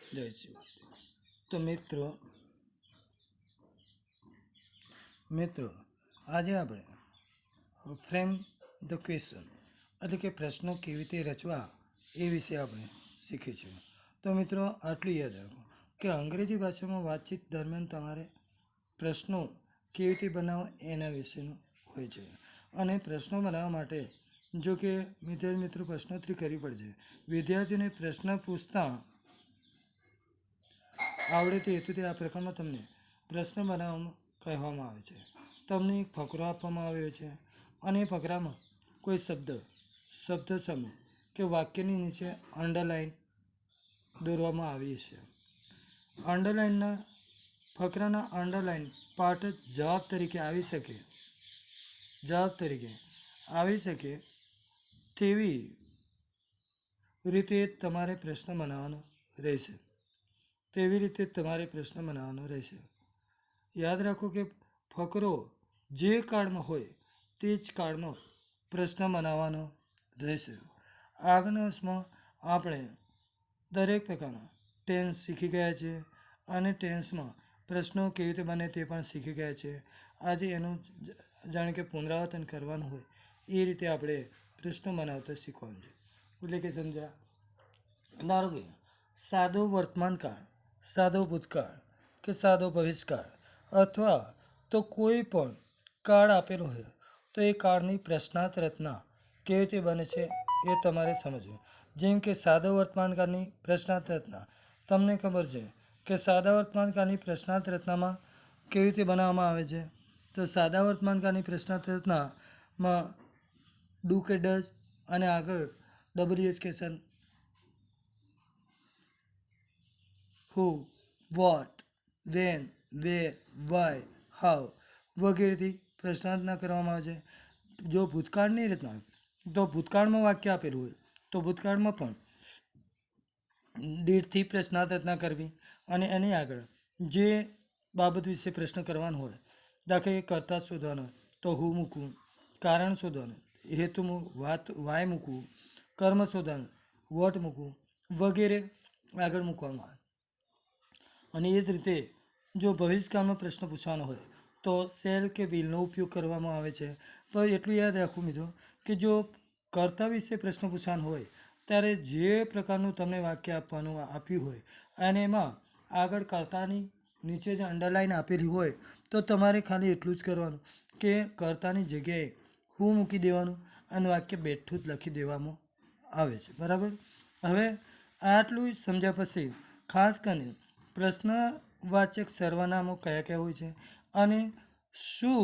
જય શ્રી માતા। તો મિત્રો આજે આપણે ફ્રેમ ધ ક્વેશ્ચન એટલે કે પ્રશ્નો કેવી રીતે રચવા એ વિશે આપણે શીખીશું। તો મિત્રો આટલું યાદ રાખો કે અંગ્રેજી ભાષામાં વાતચીત દરમિયાન તમારે પ્રશ્નો કેવી રીતે બનાવવા એના વિશેનું હોય છે। અને પ્રશ્નો બનાવવા માટે જો કે મિત્રો પ્રશ્નોત્તરી કરવી પડશે। વિદ્યાર્થીઓને પ્રશ્ન પૂછતા આવડે તે હેતુથી આ પ્રકારમાં તમને પ્રશ્ન બનાવવામાં કહેવામાં આવે છે। તમને એક ફકરો આપવામાં આવ્યો છે અને એ ફકરામાં કોઈ શબ્દ સમૂહ કે વાક્યની નીચે અંડરલાઇન દોરવામાં આવી છે। ફકરાના અંડરલાઇન પાર્ટ જ જવાબ તરીકે આવી શકે તેવી રીતે તમારે પ્રશ્ન બનાવવાનો રહેશે। યાદ રાખો કે ફકરો જે કાર્ડમાં હોય તે જ કાર્ડમાં પ્રશ્ન બનાવવાનો રહેશે। આગળના વર્ષમાં આપણે દરેક પ્રકારના ટેન્સ શીખી ગયા છે અને ટેન્સમાં પ્રશ્નો કેવી રીતે બને તે પણ શીખી ગયા છે। આજે એનું જાણે કે પુનરાવર્તન કરવાનું હોય એ રીતે આપણે પ્રશ્નો બનાવતા શીખવાનું છે। એટલે કે સમજ્યા, ધારો કે સાદો વર્તમાનકાળ, સાદો ભૂતકાળ કે સાદો ભવિષ્યકાળ અથવા તો કોઈ પણ કાળ આપેલો હોય તો એ કાળની પ્રશ્નાર્થ રચના કેવી રીતે બને છે એ તમારે સમજવું। જેમ કે સાદો વર્તમાનકાળની પ્રશ્નાર્થ રચના તમને ખબર છે કે સાદા વર્તમાનકાળની પ્રશ્નાર્થ રચનામાં કેવી રીતે બનાવવામાં આવે છે। તો સાદા વર્તમાનકાળની પ્રશ્નાર્થ રચનામાં ડુ કે ડઝ અને આગળ WH question who, what, when, where, why, how વગેરેથી પ્રશ્નાર્થના કરવામાં આવે છે। જો ભૂતકાળની રચના તો ભૂતકાળમાં વાક્ય આપેલું હોય તો ભૂતકાળમાં પણ દીડથી પ્રશ્નાર્થ રચના કરવી અને એની આગળ જે બાબત વિશે પ્રશ્ન કરવાનો હોય, દાખલા કે કર્તા શોધવાનો તો હું મૂકવું, કારણ શોધવાનું હેતુ વાય મૂકવું, કર્મ શોધવાનું વોટ મૂકવું વગેરે આગળ મૂકવામાં આવે। અને એ જ રીતે જો ભવિષ્યકાળમાં પ્રશ્ન પૂછવાનો હોય તો શેલ કે વિલનો ઉપયોગ કરવામાં આવે છે। તો એટલું યાદ રાખવું મિત્રો કે જો કર્તા વિશે પ્રશ્ન પૂછવાનો હોય ત્યારે જે પ્રકારનું તમને વાક્ય આપ્યું હોય અને એમાં આગળ કર્તાની નીચે જે અંડરલાઇન આપેલી હોય તો તમારે ખાલી એટલું જ કરવાનું કે કર્તાની જગ્યાએ હું મૂકી દેવાનું અને વાક્ય બેઠું જ લખી દેવામાં આવે છે। બરાબર, હવે આટલું સમજ્યા પછી ખાસ કરીને પ્રશ્નવાચક સર્વનામો કયા હોય છે અને શું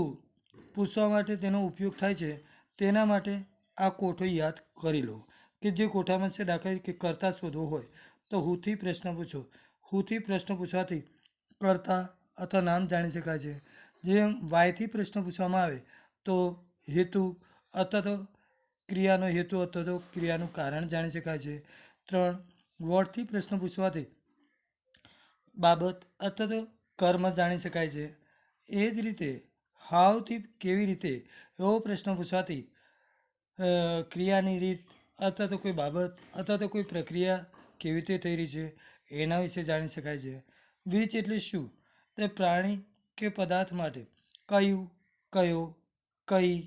પૂછવા માટે તેનો ઉપયોગ થાય છે તેના માટે આ કોઠો યાદ કરી લો કે જે કોઠામાં છે, દાખલા કે કર્તા શોધવો હોય તો હુંથી પ્રશ્ન પૂછો। હુંથી પ્રશ્ન પૂછવાથી કર્તા અથવા નામ જાણી શકાય છે। જેમ વાયથી પ્રશ્ન પૂછવામાં આવે તો હેતુ અથવા તો ક્રિયાનો હેતુ અથવા તો ક્રિયાનું કારણ જાણી શકાય છે। 3. વોટથી પ્રશ્ન પૂછવાથી બાબત અથવા તો કર્મ જાણી શકાય છે। એ જ રીતે હાવથી કેવી રીતે એવો પ્રશ્ન પૂછવાથી ક્રિયાની રીત અથવા તો કોઈ બાબત અથવા તો કોઈ પ્રક્રિયા કેવી રીતે થઈ રહી છે એના વિશે જાણી શકાય છે। વિચ એટલે શું, તે પ્રાણી કે પદાર્થ માટે કયું, કયો, કઈ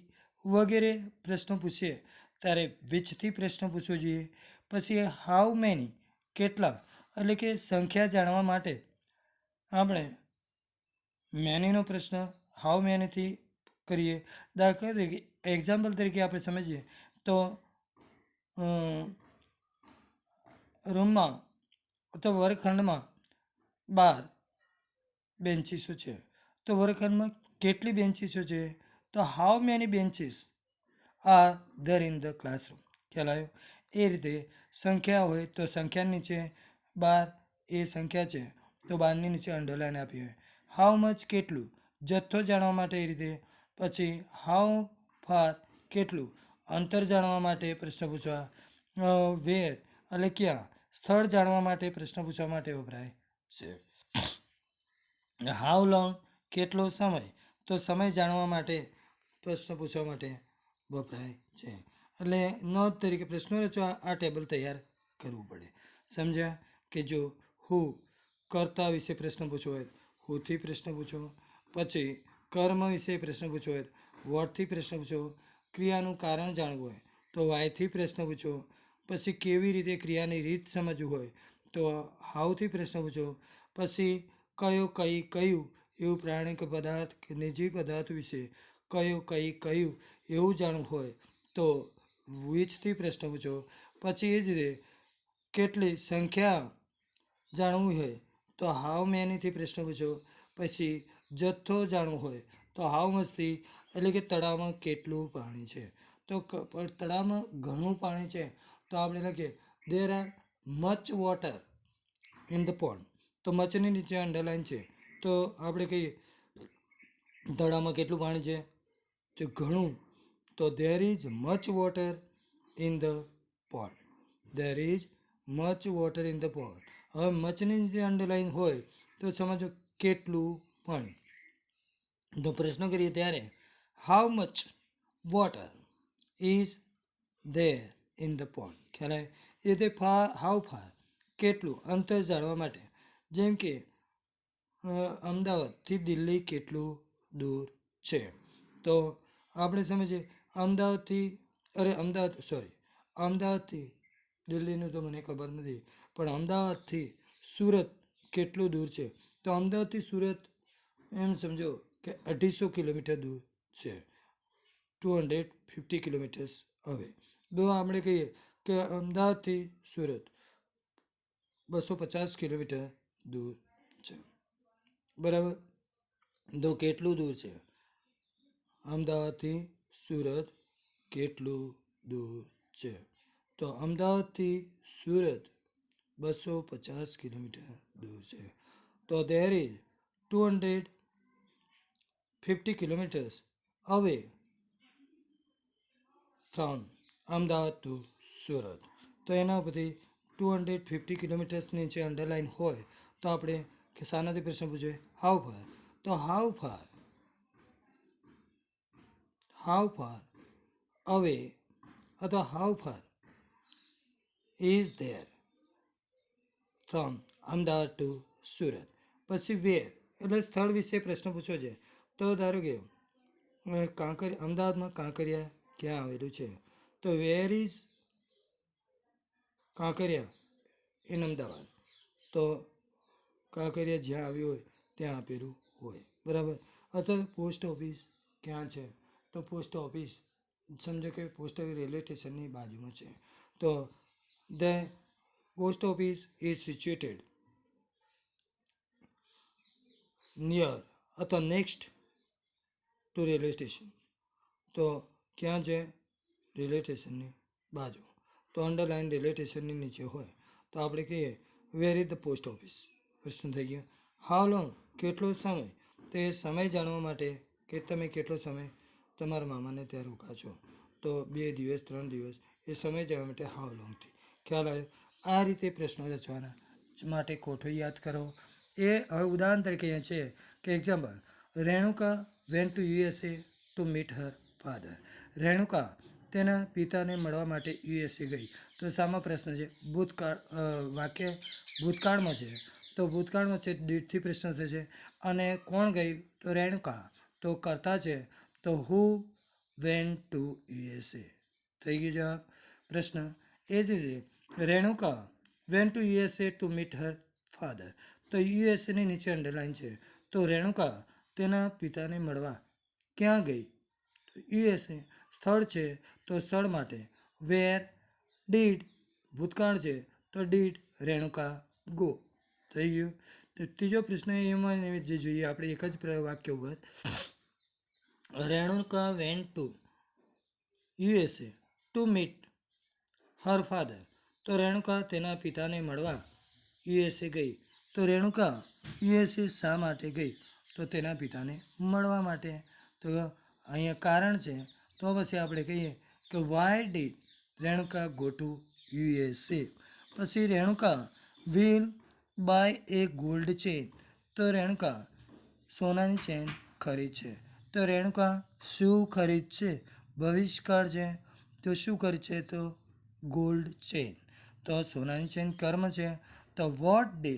વગેરે પ્રશ્નો પૂછીએ ત્યારે વિચથી પ્રશ્ન પૂછવો જોઈએ। પછી હાઉ મેની કેટલા એટલે કે સંખ્યા જાણવા માટે આપણે મેનીનો પ્રશ્ન હાઉ મેનીથી કરીએ। દાખલા તરીકે એક્ઝામ્પલ તરીકે આપણે સમજીએ તો રૂમમાં અથવા વર્ગખંડમાં 12 બેન્ચીસો છે તો વર્ગખંડમાં કેટલી બેન્ચીસો છે તો how many benches are there in the classroom. ખ્યાલ આવ્યો? એ રીતે સંખ્યા હોય તો સંખ્યાની નીચે 12 એ સંખ્યા છે તો 12ની નીચે અંડરલાઇન આપી હોય। હાઉ મચ કેટલું, જથ્થો જાણવા માટે એ રીતે। પછી હાઉ ફાર કેટલું, અંતર જાણવા માટે પ્રશ્ન પૂછવા। વેર એટલે ક્યાં, સ્થળ જાણવા માટે પ્રશ્ન પૂછવા માટે વપરાય છે। હાઉ લોંગ કેટલો સમય, તો સમય જાણવા માટે પ્રશ્ન પૂછવા માટે વપરાય છે। એટલે નોંધ તરીકે પ્રશ્નો રચવા આ ટેબલ તૈયાર કરવું પડે। સમજ્યા કે જો હું કર્તા વિશે પ્રશ્ન પૂછવો હોય હુથી પ્રશ્ન પૂછો. પછી કર્મ વિશે પ્રશ્ન પૂછવો હોય વોટથી પ્રશ્ન પૂછો. ક્રિયાનું કારણ જાણવું હોય તો વાયથી પ્રશ્ન પૂછો. પછી કેવી રીતે ક્રિયાની રીત સમજવું હોય તો હાઉથી પ્રશ્ન પૂછો. પછી કયું એવું પ્રાણીક પદાર્થ કે નિજી પદાર્થ વિશે કયું એવું જાણવું હોય તો વિચથી પ્રશ્ન પૂછો. પછી એ જ રીતે કેટલી સંખ્યા જાણવું હોય તો હાઉ મેનીથી પ્રશ્ન પૂછો. પછી જથ્થો જાણવું હોય તો હાઉ મચથી એટલે કે તળાવમાં કેટલું પાણી છે. તો તળાવમાં ઘણું પાણી છે તો આપણે લખીએ there are much water in the pond. તો મચની નીચે અંડરલાઇન છે તો આપણે કહીએ તળાવમાં કેટલું પાણી છે તો ઘણું. તો there is much water in the pond. There is much water in the pond. હવે મચની નીચે અંડરલાઇન હોય તો સમજો કેટલું પાણી. તો પ્રશ્ન કરીએ ત્યારે how much water is there in the pond. ખ્યાલ આવે એ તે હાઉ ફાર કેટલું અંતર જાણવા માટે. જેમ કે અમદાવાદથી દિલ્હી કેટલું દૂર છે તો આપણે સમજીએ અમદાવાદથી દિલ્હીનું તો મને ખબર નથી પણ અમદાવાદથી સુરત કેટલું દૂર છે તો અમદાવાદથી સુરત એમ સમજો કે 250 કિલોમીટર દૂર છે. 250 કિલોમીટર્સ હવે તો આપણે કહીએ કે અમદાવાદથી સુરત 250 કિલોમીટર દૂર છે. બરાબર. તો કેટલું દૂર છે અમદાવાદથી સુરત કેટલું દૂર છે તો અમદાવાદથી સુરત 250 કિલોમીટર દૂર છે. તો there is 250 kilometres away from Ahmedabad to Surat. તો એના પરથી 250 કિલોમીટર્સ નીચે અંડરલાઇન હોય તો આપણે કે શાનાથી પ્રશ્ન પૂછે હાઉ ફાર. તો હાઉ ફાર અવે અથવા how far is there from Ahmedabad to Surat. પછી વેર એટલે સ્થળ વિશે પ્રશ્ન પૂછવો છે તો ધારો કે અમદાવાદમાં કાંકરિયા ક્યાં આવેલું છે તો where is Kankaria in Ahmedabad. તો કાંકરિયા જ્યાં આવ્યું હોય ત્યાં આપેલું હોય. બરાબર. અથવા પોસ્ટ ઓફિસ ક્યાં છે તો પોસ્ટ ઓફિસ સમજો કે પોસ્ટ ઓફિસ રેલવે સ્ટેશનની બાજુમાં છે તો the post office is situated near અથવા નેક્સ્ટ ટુ રેલવે સ્ટેશન. તો ક્યાં છે રેલવે સ્ટેશનની બાજુ. તો અંડરલાઇન રેલવે સ્ટેશનની નીચે હોય તો આપણે કહીએ where is the post office. પ્રશ્ન થઈ ગયો. હાઉ લોંગ કેટલો સમય તો એ સમય જાણવા માટે કે તમે કેટલો સમય તમારા મામાને ત્યાં રોકાશો તો 2 દિવસ 3 દિવસ એ સમય જાણવા માટે હાઉ લોંગથી. ખ્યાલ આવે. આ રીતે પ્રશ્નો રચવાના માટે કોઠો યાદ કરો. એ હવે ઉદાહરણ તરીકે અહીંયા છે કે example Renuka went to USA to meet her father. Renuka તેના પિતાને મળવા માટે યુએસએ ગઈ. તો સામા પ્રશ્ન છે વાક્ય ભૂતકાળમાં છે તો ભૂતકાળમાં છે ડીડથી પ્રશ્ન થશે અને કોણ ગઈ તો રેણુકા. તો કરતા છે તો હુ વેન્ટ ટુ યુએસએ. થઈ ગયું જવાબ પ્રશ્ન. એ જ રીતે Renuka went to USA to meet her father. તો યુએસએની નીચે અંડરલાઇન છે તો રેણુકા તેના પિતાને મળવા ક્યાં ગઈ તો યુએસએ. સ્થળ છે તો સ્થળ માટે વેર. ડીડ ભૂતકાળ છે તો ડીડ રેણુકા ગો. થઈ ગયું. તો ત્રીજો પ્રશ્ન એમાં જે જોઈએ આપણે એક જ વાક્ય ઉપર Renuka went to USA to meet her father. તો રેણુકા તેના પિતાને મળવા યુએસએ ગઈ. તો રેણુકા યુએસએ શા માટે ગઈ તો તેના પિતાને મળવા માટે. તો અહીંયા કારણ છે તો પછી આપણે કહીએ કે why did Renuka go to USA. પછી Renuka will buy a gold chain. તો રેણુકા સોનાની ચેન ખરીદશે. તો રેણુકા શું ખરીદશે ભવિષ્યકાળ છે તો શું ખરીદશે તો ગોલ્ડ ચેન. તો સોનાની ચેન કર્મ છે તો what day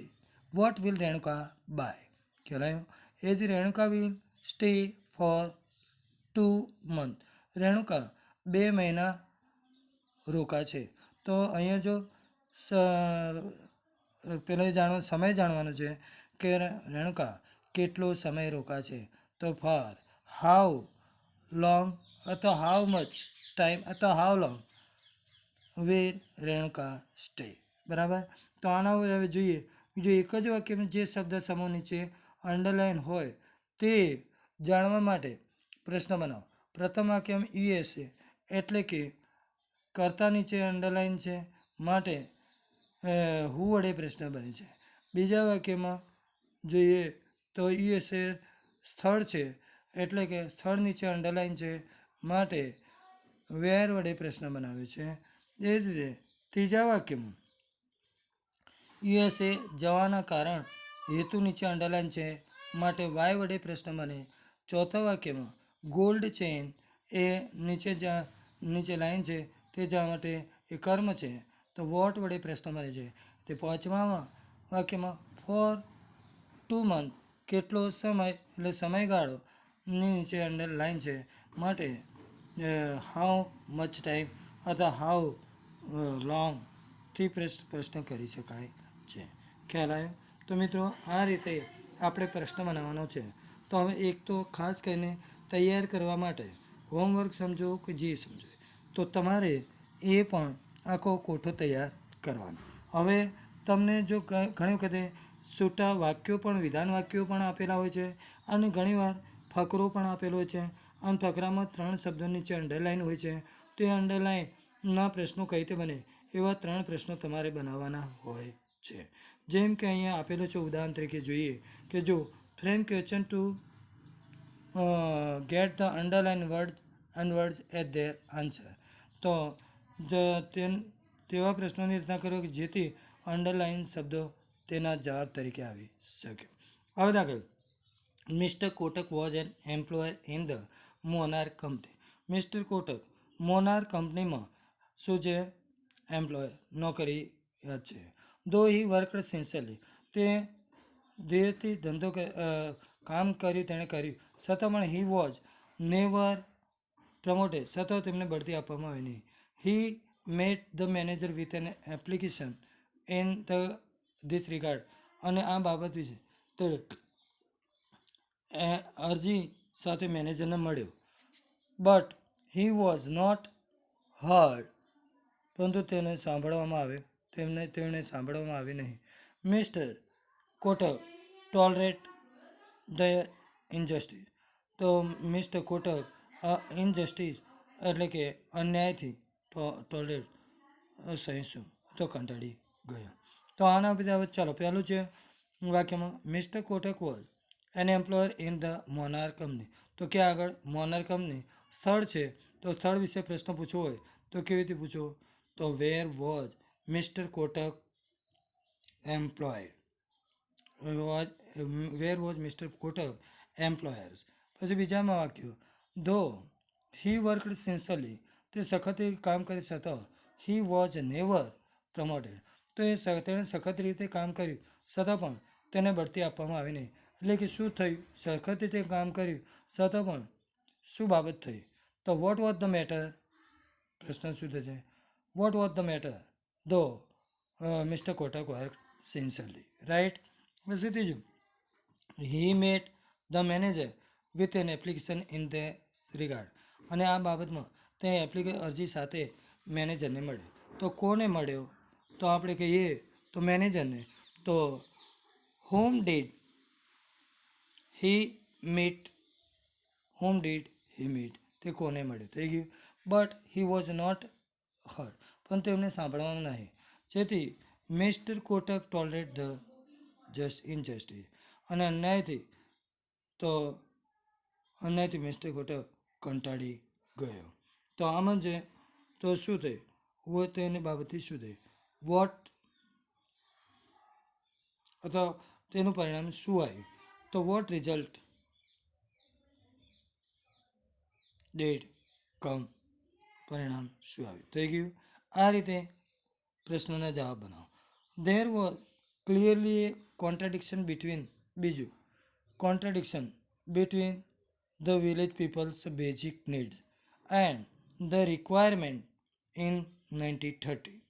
what will Renuka buy? કહેવાયું એજ Renuka will stay for 2 months. Renuka 2 મહિના રોકા છે. તો અહીંયા જો પેલો સમય જાણવાનો છે કે રેણુકા કેટલો સમય રોકા છે. તો ફોર હાઉ લોંગ અથવા હાઉ મચ ટાઈમ અથવા how long will Renuka stay. બરાબર. તો આના હવે જોઈએ જો એક જ વાક્યમાં જે શબ્દ સમૂહ નીચે અંડરલાઈન હોય તે જાણવા માટે પ્રશ્ન બનાવો. પ્રથમ વાક્યમાં યુએસએ એટલે કે કર્તા નીચે અંડરલાઈન છે માટે હું વડે પ્રશ્ન બને છે. બીજા વાક્યમાં જોઈએ તો યુએસએ સ્થળ છે એટલે કે સ્થળ નીચે અંડરલાઈન છે માટે વેર વડે પ્રશ્ન બનાવ્યો છે. એ જ રીતે ત્રીજા વાક્યમાં યુએસએ જવાના કારણ હેતુ નીચે અંડરલાઈન છે માટે વાય વડે પ્રશ્ન બને. ચોથા વાક્યમાં ગોલ્ડ ચેઇન એ નીચે લાઈન છે તે જવા માટે એ કર્મ છે તો વોટ વડે પ્રશ્ન બને છે. તે પાંચમા વાક્યમાં ફોર 2 months કેટલો સમય એટલે સમયગાળો નીચે અંડરલાઈન છે માટે હાઉ મચ ટાઈમ અથવા હાઉ લોંગથી પ્રશ્ન કરી શકાય છે. ખ્યાલ આવ્યો? તો મિત્રો આ રીતે આપણે પ્રશ્ન બનાવવાનો છે. તો હવે એક તો ખાસ કરીને તૈયાર કરવા માટે હોમવર્ક સમજો કે જે સમજો તો તમારે એ પણ આખો કોઠો તૈયાર કરવાનો. હવે તમને જો ઘણી વખતે છૂટા વાક્યો પણ વિધાન વાક્યો પણ આપેલા હોય છે અને ઘણીવાર ફકરો પણ આપેલો હોય છે અને ફકરામાં 3 શબ્દો નીચે અંડરલાઈન હોય છે. તો એ અંડરલાઈનના પ્રશ્નો કઈ રીતે બને એવા 3 પ્રશ્નો તમારે બનાવવાના હોય છે. જેમ કે અહીંયા આપેલો છે ઉદાહરણ તરીકે જોઈએ કે જો frame question to get the underline word and words at there answer. તો તેવા પ્રશ્નોની રચના કરો કે જેથી અંડરલાઈન શબ્દો તેના જવાબ તરીકે આવી શકે. હવે દાખલ mister Kotak was an employer in the Monar company. Mister Kotak Monar કંપનીમાં શું છે? એમ્પ્લોયર નોકરીયાત છે. ધો હી વર્કડ સિન્સિયરલી તે ધ્યેયથી કામ કર્યું તેણે કર્યું છતાં પણ હી વોઝ નેવર પ્રમોટેડ છતાં તેમને બઢતી આપવામાં આવી નહીં. He met the manager with an application in this regard અને આ બાબત વિશે તે અરજી સાથે મેનેજરને મળ્યો. But he was not heard પરંતુ તેને સાંભળવામાં આવે નહીં. Mr Kotak tolerate the injustice. તો મિસ્ટર કોટક ઇનજસ્ટિસ એટલે કે અન્યાયથી ટોલરેટ સહિષ્ણુ તો કંટાળી ગયો. તો આના બધા ચાલો પહેલું છે વાક્યમાં mister Kotak was an employer in the Monar company. તો ક્યાં આગળ મોનાર કંપની સ્થળ છે તો સ્થળ વિશે પ્રશ્ન પૂછવો હોય તો કેવી રીતે પૂછો? તો where was mister Kotak employed? Where was mister Kotak employers? પછી બીજામાં વાક્ય ધો હી વર્કડ સિન્સિયરલી તે સખત કામ કરી છતાં હી વોઝ નેવર પ્રમોટેડ તો તેણે સખત રીતે કામ કર્યું છતાં પણ તેને બઢતી આપવામાં આવી નહીં. એટલે કે શું થયું? સખત રીતે કામ કર્યું છતાં પણ શું બાબત થઈ? તો વોટ વોઝ ધ મેટર? પ્રશ્ન શું થશે? વોટ વોઝ ધ મેટર ધો mister Kotak work sincerely? Right. પછી ત્રીજું હી met the manager with an application in the regard અને આ બાબતમાં તે અરજી સાથે મેનેજરને મળ્યો. તો કોને મળ્યો? તો આપણે કહીએ તો મેનેજરને. તો whom did he meet? તે કોને મળ્યો થઈ ગયું. But he was not heard પણ તેમને સાંભળવાનું નહીં. જેથી Mr Kotak tolerate the injustice અને અન્યાયથી મિસ્ટર કોટક કંટાળી ગયો. તો આમાં છે તો શું થયું હોય તો એની બાબતથી શું થયું? વોટ અથવા તેનું પરિણામ શું આવ્યું? તો વોટ રિઝલ્ટ ડેડ કમ? પરિણામ શું આવ્યું? થઈ ગયું. આ રીતે પ્રશ્નના જવાબ બનાવો. There was clearly contradiction between બીજું contradiction between the village people's basic needs and the requirement in 1930.